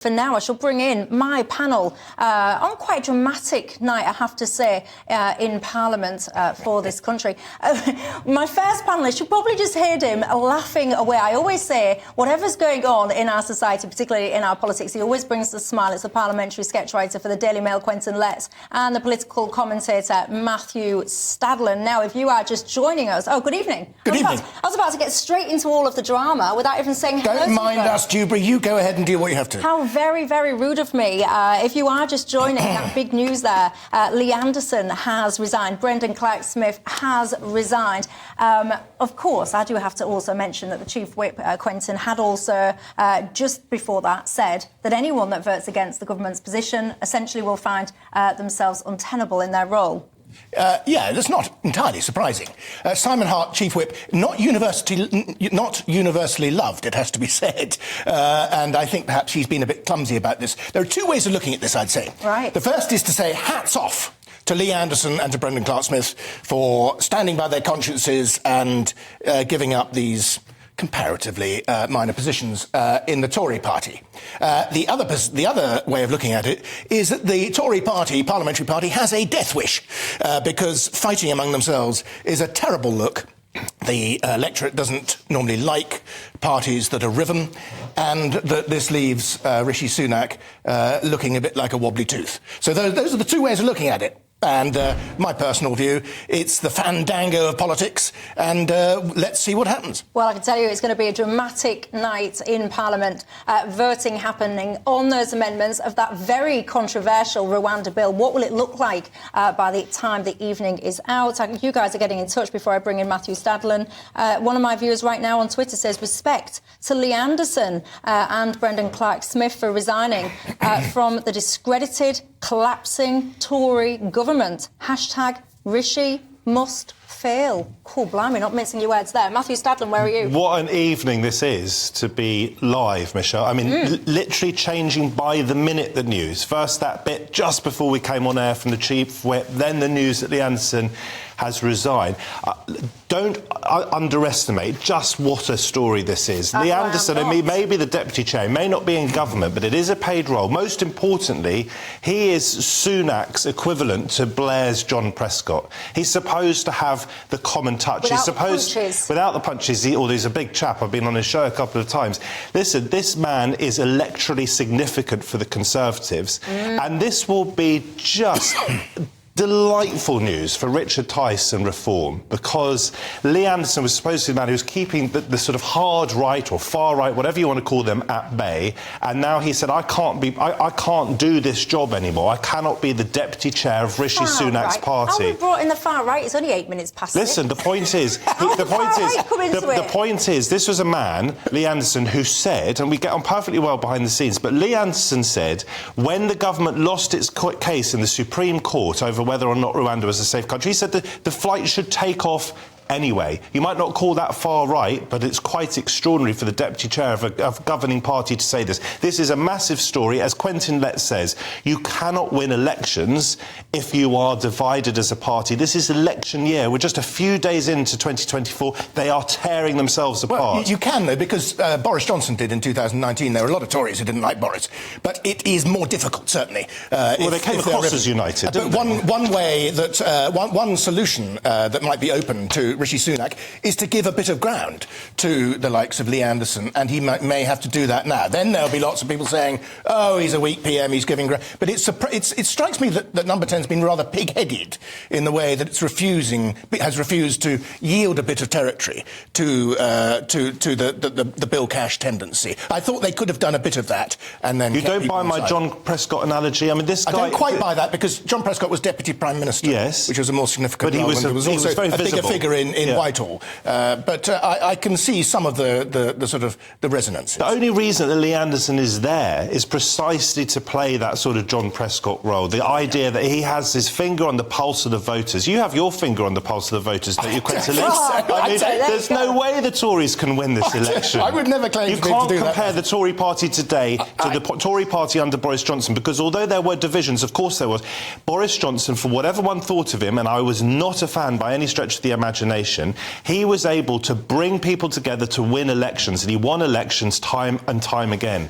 For now, I shall bring in my panel on quite a dramatic night, I have to say, in Parliament for this country. My first panellist, you probably just heard him laughing away. I always say, whatever's going on in our society, particularly in our politics, he always brings a smile. It's the parliamentary sketch writer for the Daily Mail, Quentin Letts, and the political commentator, Matthew Stadlen. Now, if you are just joining us... Oh, good evening. Good evening. I was about to get straight into all of the drama without even saying hello. Don't mind us, Dewberry. You go ahead and do what you have to. How very, very rude of me. If you are just joining, that big news there, Lee Anderson has resigned. Brendan Clarke-Smith has resigned. Of course, I do have to also mention that the Chief Whip, Quentin, had also, just before that, said that anyone that votes against the government's position essentially will find themselves untenable in their role. Yeah, that's not entirely surprising. Simon Hart, Chief Whip, not universally loved, it has to be said. And I think perhaps he's been a bit clumsy about this. There are two ways of looking at this, I'd say. Right. The first is to say hats off to Lee Anderson and to Brendan Clarke-Smith for standing by their consciences and giving up these comparatively minor positions in the Tory Party. The other way of looking at it is that the Tory Party, parliamentary party, has a death wish because fighting among themselves is a terrible look. The electorate doesn't normally like parties that are riven, and that this leaves Rishi Sunak looking a bit like a wobbly tooth. So those are the two ways of looking at it. And my personal view, it's the fandango of politics, and let's see what happens. Well, I can tell you it's going to be a dramatic night in Parliament, voting happening on those amendments of that very controversial Rwanda bill. What will it look like by the time the evening is out? You guys are getting in touch before I bring in Matthew Stadlen. One of my viewers right now on Twitter says, respect to Lee Anderson and Brendan Clarke-Smith for resigning from the discredited, collapsing Tory government. Hashtag Rishi must fail. Cool, blimey, not mincing your words there. Matthew Stadlen, where are you? What an evening this is to be live, Michelle. I mean, literally changing by the minute the news. First that bit just before we came on air from the Chief Whip, then the news that Lee Anderson has resigned. Don't underestimate just what a story this is. Lee Anderson, I mean, maybe the deputy chair, may not be in government, but it is a paid role. Most importantly, he is Sunak's equivalent to Blair's John Prescott. He's supposed to have the common touch. Without He's supposed, punches. Without the punches, he's a big chap. I've been on his show a couple of times. Listen, this man is electorally significant for the Conservatives, and this will be just delightful news for Richard Tice and reform, because Lee Anderson was supposed to be the man who was keeping the sort of hard right or far right, whatever you want to call them, at bay, and now he said, I can't do this job anymore. I cannot be the deputy chair of Rishi Sunak's party. How we brought in the far right? It's only 8 minutes past. Listen, the point is, this was a man, Lee Anderson, who said, and we get on perfectly well behind the scenes, but Lee Anderson said when the government lost its case in the Supreme Court over whether or not Rwanda was a safe country, he said that the flight should take off anyway. You might not call that far right, but it's quite extraordinary for the deputy chair of a governing party to say this. This is a massive story. As Quentin Letts says, you cannot win elections if you are divided as a party. This is election year. We're just a few days into 2024. They are tearing themselves apart. Well, you can, though, because Boris Johnson did in 2019. There were a lot of Tories who didn't like Boris. But it is more difficult, certainly. Well, they came across as united, didn't they? One way that... one solution that might be open to Rishi Sunak is to give a bit of ground to the likes of Lee Anderson, and he may have to do that now. Then there'll be lots of people saying, oh, he's a weak PM, he's giving ground. But it strikes me that Number 10's been rather pig-headed in the way that it has refused to yield a bit of territory to the Bill Cash tendency. I thought they could have done a bit of that and then... You don't buy my John Prescott analogy? I mean, this guy... I don't quite buy that, because John Prescott was Deputy Prime Minister, yes, which was a more significant but he was also very a bigger visible figure in Whitehall. But I can see some of the sort of the resonance. The only reason that Lee Anderson is there is precisely to play that sort of John Prescott role. The idea that he has his finger on the pulse of the voters. You have your finger on the pulse of the voters, don't you, Quentin? There's no way the Tories can win this election. I would never claim to do that. You can't compare the Tory party today to the Tory party under Boris Johnson, because although there were divisions, of course there was, Boris Johnson, for whatever one thought of him, and I was not a fan by any stretch of the imagination, he was able to bring people together to win elections, and he won elections time and time again.